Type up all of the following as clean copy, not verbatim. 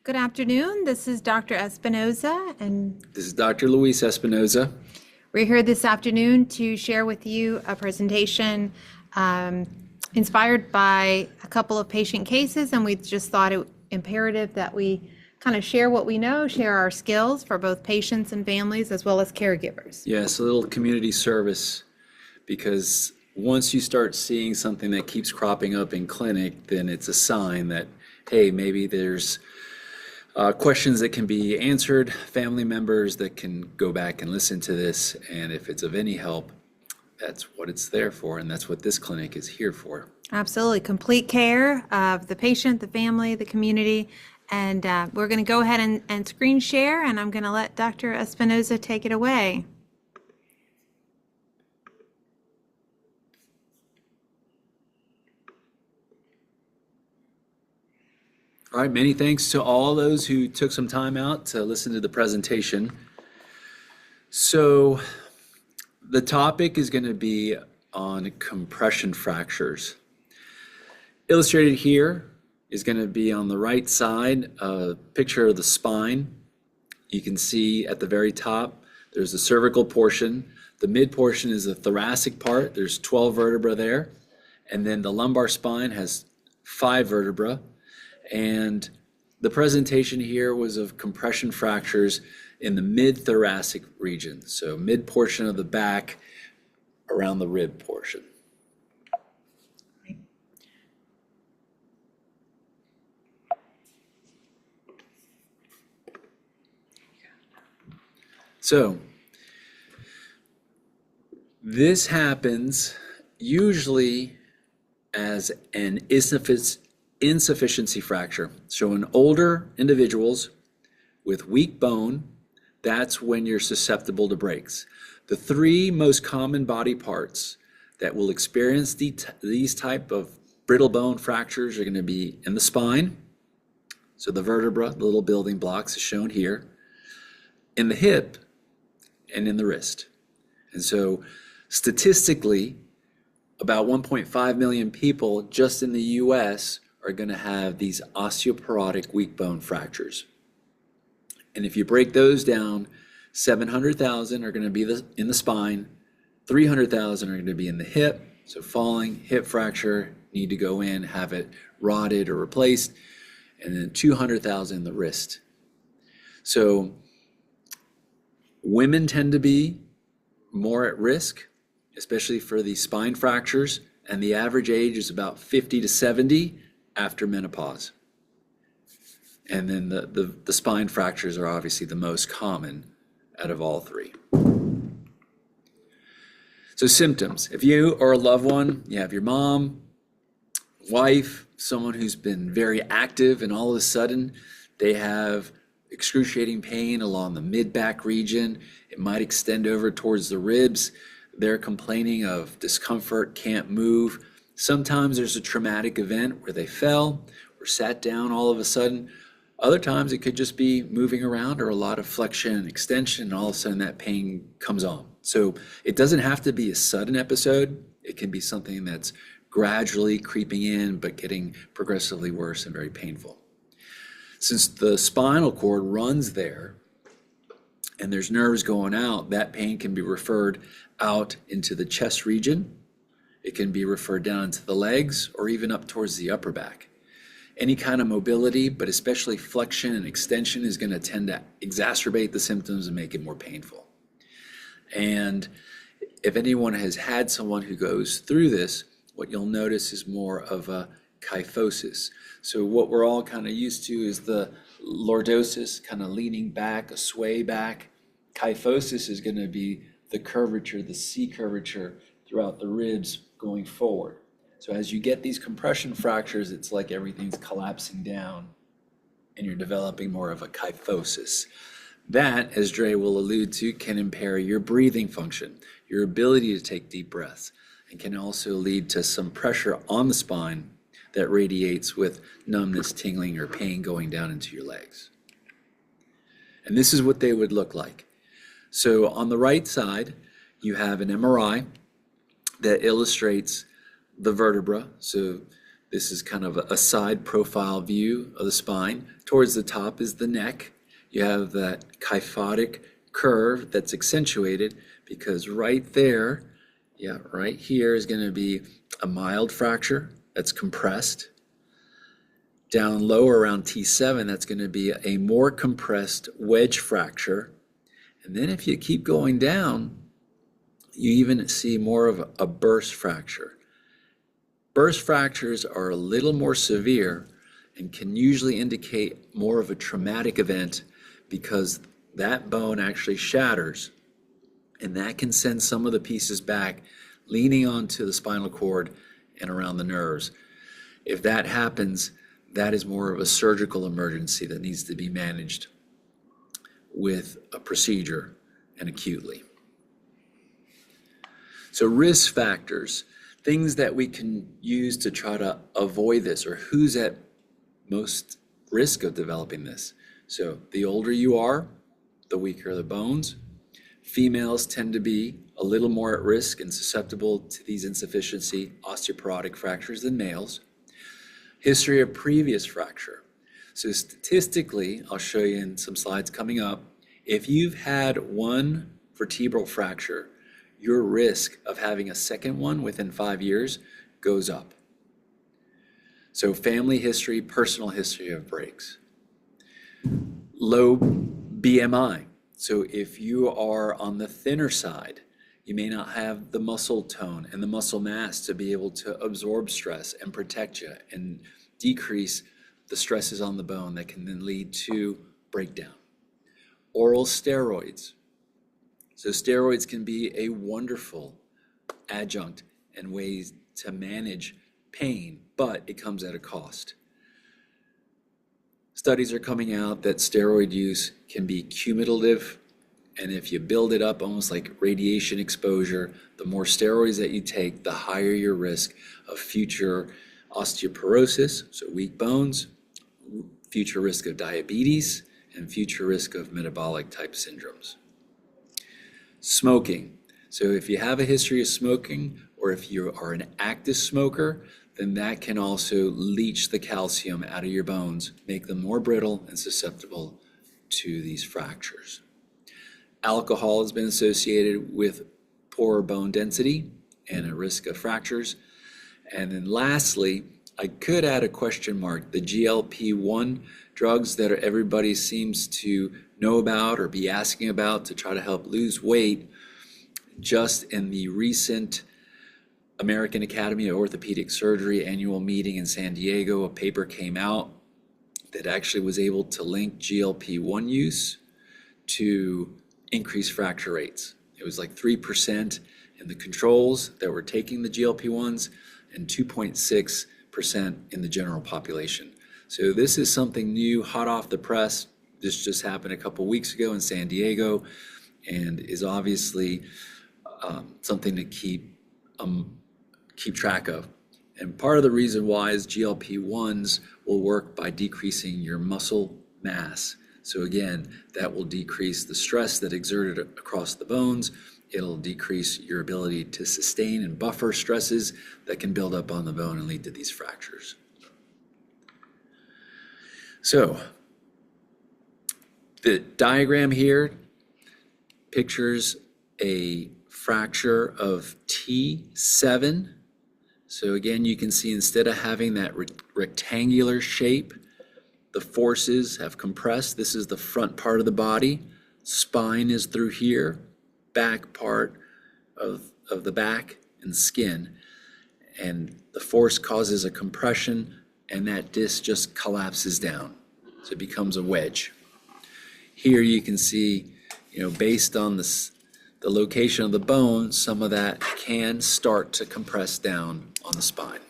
Good afternoon. This is Dr. Espinoza, and This is Dr. Luis Espinoza. we're here this afternoon to share with you a presentation inspired by a couple of patient cases, and we just thought it imperative that we kind of share what we know, share our skills for both patients and families as well as caregivers. Yes, a little community service, because once you start seeing something that keeps cropping up in clinic, then it's a sign that, hey, maybe there's questions that can be answered, family members that can go back and listen to this, and if it's of any help, that's what it's there for, and that's what this clinic is here for. Absolutely. Complete care of the patient, the family, the community. And we're going to go ahead and screen share, and I'm going to let Dr. Espinoza take it away. All right, many thanks to all those who took some time out to listen to the presentation. So the topic is going to be on compression fractures. Illustrated here is going to be on the right side a picture of the spine. You can see at the very top there's the cervical portion. The mid portion is the thoracic part. There's 12 vertebrae there. And then the lumbar spine has 5 vertebrae. And the presentation here was of compression fractures in the mid-thoracic region, so mid portion of the back around the rib portion. So this happens usually as an insufficiency fracture. So in older individuals with weak bone, that's when you're susceptible to breaks. The 3 most common body parts that will experience these type of brittle bone fractures are going to be in the spine. So the vertebra, the little building blocks is shown here, in the hip, and in the wrist. And so statistically, about 1.5 million people just in the US are going to have these osteoporotic weak bone fractures. And if you break those down, 700,000 are going to be in the spine, 300,000 are going to be in the hip, so falling, hip fracture, need to go in, have it rotted or replaced, and then 200,000 in the wrist. So women tend to be more at risk, especially for these spine fractures, and the average age is about 50 to 70 after menopause. And then the spine fractures are obviously the most common out of all 3. So symptoms, if you or a loved one, you have your mom, wife, someone who's been very active, and all of a sudden they have excruciating pain along the mid-back region, it might extend over towards the ribs, they're complaining of discomfort, can't move. Sometimes there's a traumatic event where they fell or sat down all of a sudden. Other times it could just be moving around or a lot of flexion and extension, and all of a sudden that pain comes on. So it doesn't have to be a sudden episode. It can be something that's gradually creeping in but getting progressively worse and very painful. Since the spinal cord runs there and there's nerves going out, that pain can be referred out into the chest region. It can be referred down to the legs or even up towards the upper back. Any kind of mobility, but especially flexion and extension, is going to tend to exacerbate the symptoms and make it more painful. And if anyone has had someone who goes through this, what you'll notice is more of a kyphosis. So what we're all kind of used to is the lordosis, kind of leaning back, a sway back. Kyphosis is going to be the curvature, the C curvature throughout the ribs going forward. So as you get these compression fractures, it's like everything's collapsing down and you're developing more of a kyphosis. That, as Dre will allude to, can impair your breathing function, your ability to take deep breaths, and can also lead to some pressure on the spine that radiates with numbness, tingling, or pain going down into your legs. And this is what they would look like. So on the right side, you have an MRI that illustrates the vertebra. So This is kind of a side profile view of the spine. Towards the top is the neck. You have that kyphotic curve that's accentuated because right there, yeah, right here is going to be a mild fracture that's compressed. Down low around T7, that's going to be a more compressed wedge fracture. And then if you keep going down, you even see more of a burst fracture. Burst fractures are a little more severe and can usually indicate more of a traumatic event because that bone actually shatters, and that can send some of the pieces back, leaning onto the spinal cord and around the nerves. If that happens, that is more of a surgical emergency that needs to be managed with a procedure and acutely. So risk factors, things that we can use to try to avoid this, or who's at most risk of developing this. So the older you are, the weaker the bones. Females tend to be a little more at risk and susceptible to these insufficiency osteoporotic fractures than males. History of previous fracture. So statistically, I'll show you in some slides coming up, if you've had one vertebral fracture, your risk of having a second one within 5 years goes up. So family history, personal history of breaks. Low BMI. So if you are on the thinner side, you may not have the muscle tone and the muscle mass to be able to absorb stress and protect you and decrease the stresses on the bone that can then lead to breakdown. Oral steroids. So steroids can be a wonderful adjunct and ways to manage pain, but it comes at a cost. Studies are coming out that steroid use can be cumulative, and if you build it up almost like radiation exposure, the more steroids that you take, the higher your risk of future osteoporosis, so weak bones, future risk of diabetes, and future risk of metabolic type syndromes. Smoking. So if you have a history of smoking, or if you are an active smoker, then that can also leach the calcium out of your bones, make them more brittle and susceptible to these fractures. Alcohol has been associated with poorer bone density and a risk of fractures. And then lastly, I could add a question mark, the GLP-1 drugs that everybody seems to know about or be asking about to try to help lose weight. Just in the recent American Academy of Orthopedic Surgery annual meeting in San Diego, a paper came out that actually was able to link GLP-1 use to increased fracture rates. It was like 3% in the controls that were taking the GLP-1s and 2.6% in the general population. So this is something new, hot off the press. This just happened a couple weeks ago in San Diego and is obviously something to keep track of. And part of the reason why is GLP-1s will work by decreasing your muscle mass. So again, that will decrease the stress that exerted across the bones. It'll decrease your ability to sustain and buffer stresses that can build up on the bone and lead to these fractures. So the diagram here pictures a fracture of T7. So again, you can see instead of having that rectangular shape, the forces have compressed. This is the front part of the body. Spine is through here, back part of the back and skin. And the force causes a compression and that disc just collapses down. So it becomes a wedge. Here you can see, based on the location of the bone, some of that can start to compress down on the spine.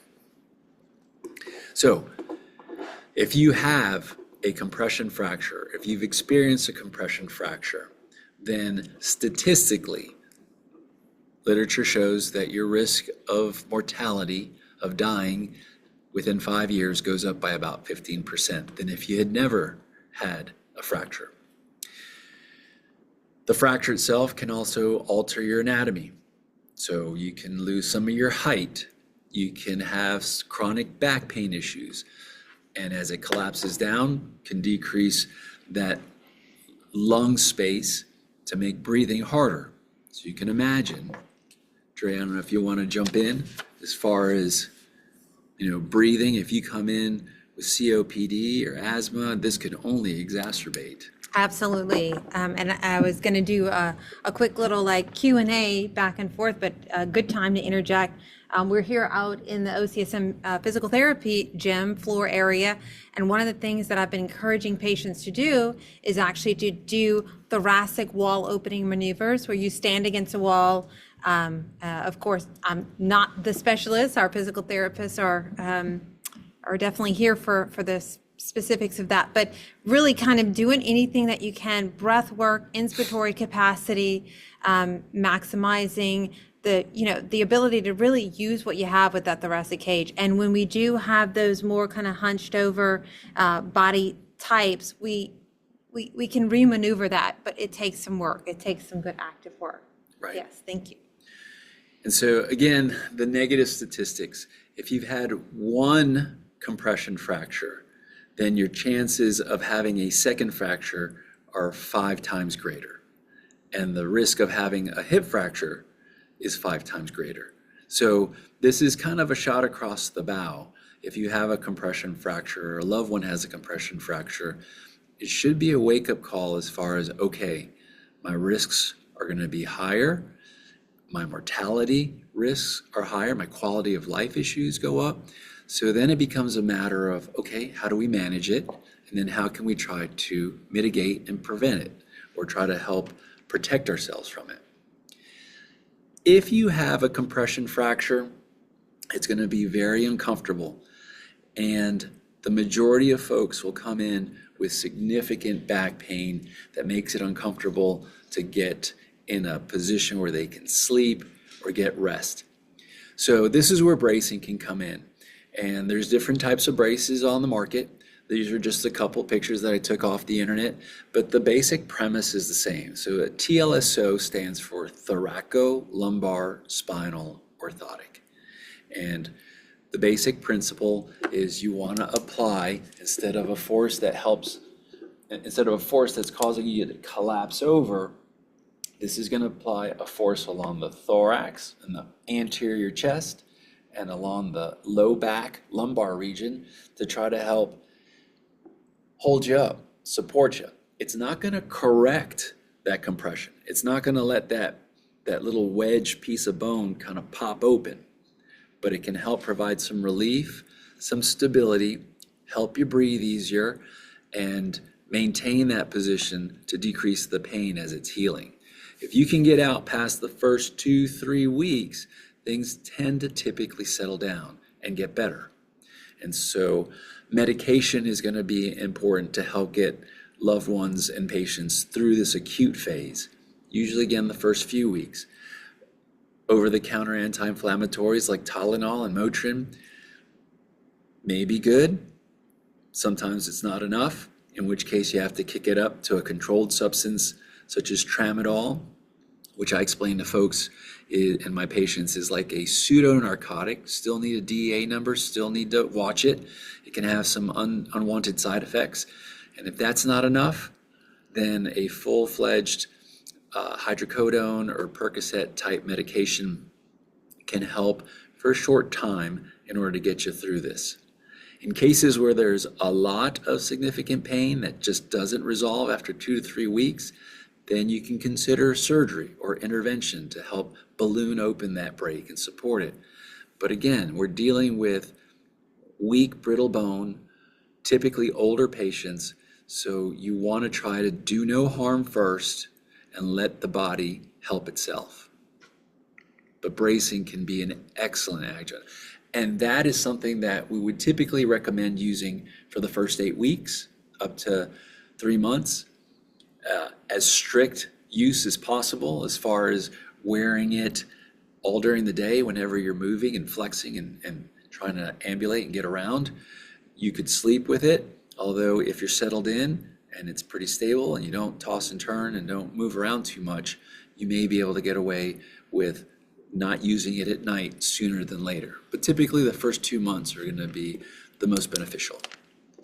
So if you have a compression fracture, if you've experienced a compression fracture, then statistically, literature shows that your risk of mortality, of dying within 5 years goes up by about 15% than if you had never had a fracture. The fracture itself can also alter your anatomy. So you can lose some of your height. You can have chronic back pain issues. And as it collapses down, can decrease that lung space to make breathing harder. So you can imagine, Dre, I don't know if you want to jump in as far as, breathing. If you come in with COPD or asthma, this could only exacerbate. Absolutely. And I was going to do a quick little like Q&A back and forth, but a good time to interject. We're here out in the OCSM physical therapy gym floor area. And one of the things that I've been encouraging patients to do is actually to do thoracic wall opening maneuvers where you stand against a wall. Of course, I'm not the specialist. Our physical therapists are definitely here for this specifics of that, but really kind of doing anything that you can, breath work, inspiratory capacity, maximizing the ability to really use what you have with that thoracic cage. And when we do have those more kind of hunched over body types, we can remaneuver that, but it takes some work. It takes some good active work. Right. Yes, thank you. And so again, the negative statistics, if you've had one compression fracture, then your chances of having a second fracture are 5 times greater. And the risk of having a hip fracture is 5 times greater. So this is kind of a shot across the bow. If you have a compression fracture or a loved one has a compression fracture, it should be a wake-up call as far as, okay, my risks are going to be higher, my mortality risks are higher, my quality of life issues go up. So then it becomes a matter of, okay, how do we manage it? And then how can we try to mitigate and prevent it or try to help protect ourselves from it? If you have a compression fracture, it's going to be very uncomfortable. And the majority of folks will come in with significant back pain that makes it uncomfortable to get in a position where they can sleep or get rest. So this is where bracing can come in. And there's different types of braces on the market. These are just a couple pictures that I took off the internet, but the basic premise is the same. So a TLSO stands for thoracolumbar spinal orthotic. And the basic principle is you want to apply, instead of a force that's causing you to collapse over, this is going to apply a force along the thorax and the anterior chest and along the low back lumbar region to try to help hold you up, support you. It's not going to correct that compression. It's not going to let that little wedge piece of bone kind of pop open, but it can help provide some relief, some stability, help you breathe easier, and maintain that position to decrease the pain as it's healing. If you can get out past the first 2-3 weeks, things tend to typically settle down and get better. And so medication is going to be important to help get loved ones and patients through this acute phase, usually again the first few weeks. Over-the-counter anti-inflammatories like Tylenol and Motrin may be good. Sometimes it's not enough, in which case you have to kick it up to a controlled substance such as tramadol, which I explain to folks and my patients is like a pseudo-narcotic. Still need a DEA number, still need to watch it. It can have some unwanted side effects. And if that's not enough, then a full-fledged hydrocodone or Percocet type medication can help for a short time in order to get you through this. In cases where there's a lot of significant pain that just doesn't resolve after 2 to 3 weeks, then you can consider surgery or intervention to help balloon open that break and support it. But again, we're dealing with weak, brittle bone, typically older patients, so you want to try to do no harm first and let the body help itself. But bracing can be an excellent adjunct. And that is something that we would typically recommend using for the first 8 weeks, up to 3 months. As strict use as possible as far as wearing it all during the day whenever you're moving and flexing and trying to ambulate and get around. You could sleep with it, although if you're settled in and it's pretty stable and you don't toss and turn and don't move around too much, you may be able to get away with not using it at night sooner than later. But typically the first 2 months are going to be the most beneficial.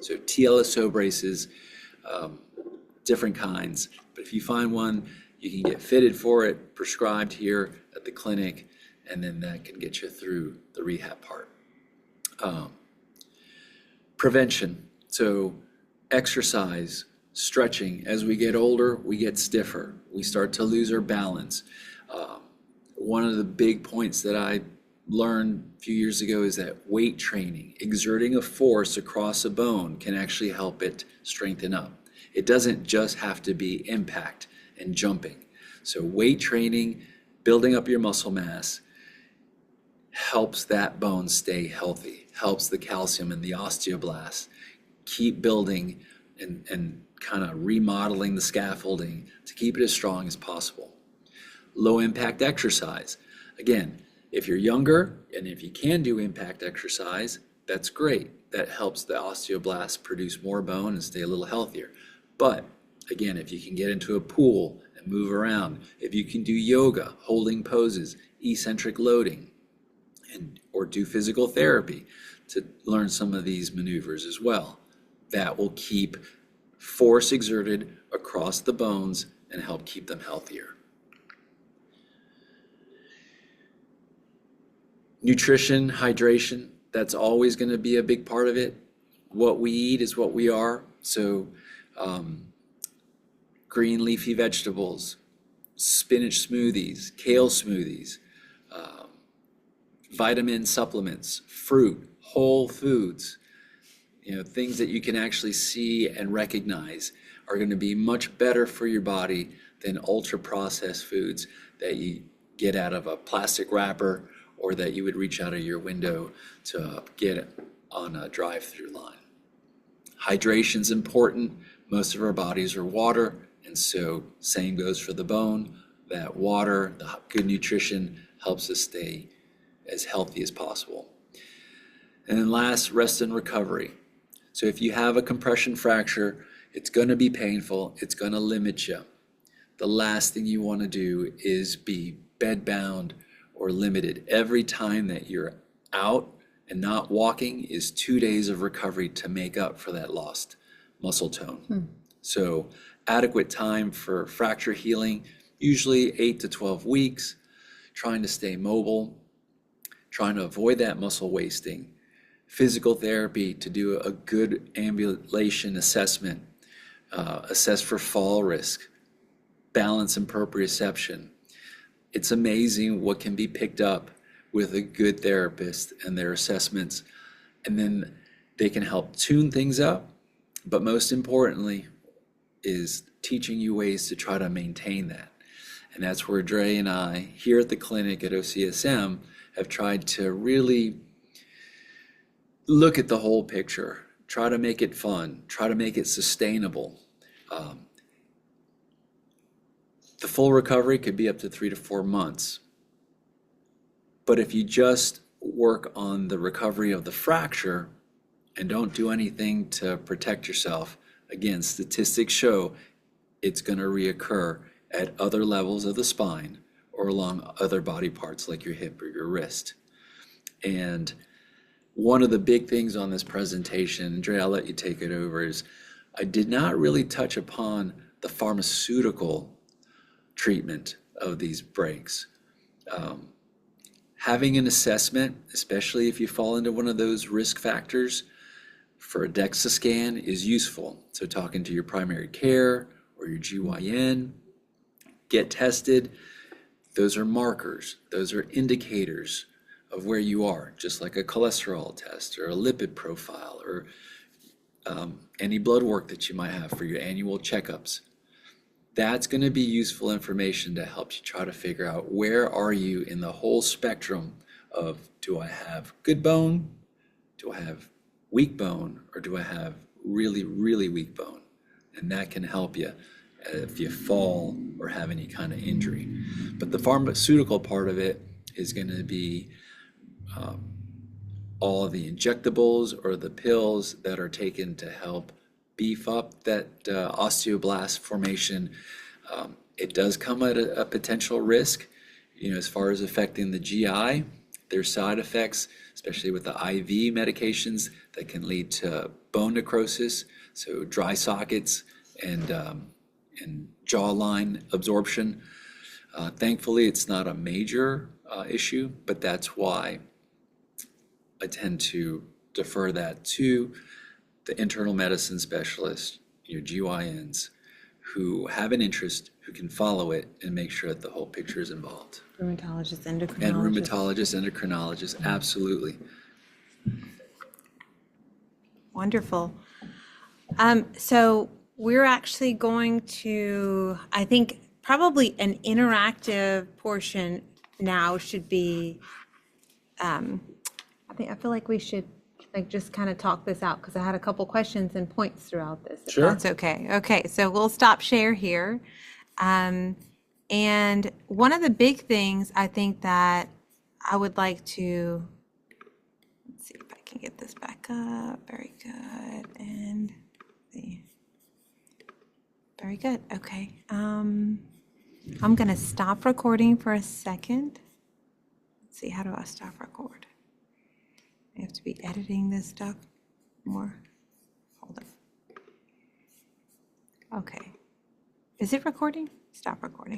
So TLSO braces, different kinds, but if you find one, you can get fitted for it, prescribed here at the clinic, and then that can get you through the rehab part. Prevention, so exercise, stretching. As we get older, we get stiffer. We start to lose our balance. One of the big points that I learned a few years ago is that weight training, exerting a force across a bone, can actually help it strengthen up. It doesn't just have to be impact and jumping. So weight training, building up your muscle mass, helps that bone stay healthy, helps the calcium and the osteoblasts keep building and kind of remodeling the scaffolding to keep it as strong as possible. Low impact exercise. Again, if you're younger and if you can do impact exercise, that's great. That helps the osteoblasts produce more bone and stay a little healthier. But again, if you can get into a pool and move around, if you can do yoga, holding poses, eccentric loading, or do physical therapy to learn some of these maneuvers as well, that will keep force exerted across the bones and help keep them healthier. Nutrition, hydration, that's always going to be a big part of it. What we eat is what we are. So green leafy vegetables, spinach smoothies, kale smoothies, vitamin supplements, fruit, whole foods, things that you can actually see and recognize are going to be much better for your body than ultra processed foods that you get out of a plastic wrapper or that you would reach out of your window to get on a drive-through line. Hydration's important. Most of our bodies are water, and so same goes for the bone. That water, the good nutrition helps us stay as healthy as possible. And then last, rest and recovery. So if you have a compression fracture, it's going to be painful. It's going to limit you. The last thing you want to do is be bedbound or limited. Every time that you're out and not walking is 2 days of recovery to make up for that lost muscle tone. So adequate time for fracture healing, usually 8 to 12 weeks, trying to stay mobile, trying to avoid that muscle wasting, physical therapy to do a good ambulation assessment, assess for fall risk, balance and proprioception. It's amazing what can be picked up with a good therapist and their assessments. And then they can help tune things up, but most importantly is teaching you ways to try to maintain that. And that's where Dre and I here at the clinic at OCSM have tried to really look at the whole picture, try to make it fun, try to make it sustainable. The full recovery could be up to 3 to 4 months. But if you just work on the recovery of the fracture and don't do anything to protect yourself, again, statistics show it's going to reoccur at other levels of the spine or along other body parts like your hip or your wrist. And one of the big things on this presentation, Andrea, I'll let you take it over, is I did not really touch upon the pharmaceutical treatment of these breaks. Having an assessment, especially if you fall into one of those risk factors for a DEXA scan, is useful. So talking to your primary care or your GYN, get tested. Those are markers. Those are indicators of where you are, just like a cholesterol test or a lipid profile or any blood work that you might have for your annual checkups. That's going to be useful information to help you try to figure out where are you in the whole spectrum of, do I have good bone, do I have weak bone, or do I have really, really weak bone? And that can help you if you fall or have any kind of injury. But the pharmaceutical part of it is going to be all of the injectables or the pills that are taken to help beef up that osteoblast formation. It does come at a potential risk. as far as affecting the GI, there's side effects, especially with the IV medications that can lead to bone necrosis, so dry sockets and jawline absorption. Thankfully, it's not a major issue, but that's why I tend to defer that to the internal medicine specialist, your GYNs, who have an interest, who can follow it and make sure that the whole picture is involved. Rheumatologist, And endocrinologist. rheumatologists, endocrinologists, absolutely. Wonderful. So we're actually going to, I think probably an interactive portion now should be, I feel like we should like just kind of talk this out because I had a couple questions and points throughout this. If Sure. that's okay. Okay, so we'll stop share here. And one of the big things I think that I would like to, let's see if I can get this back up. Very good. And see. Very good. Okay. I'm going to stop recording for a second. Let's see, how do I stop record? I have to be editing this stuff more. Hold on. Okay. Is it recording? Stop recording.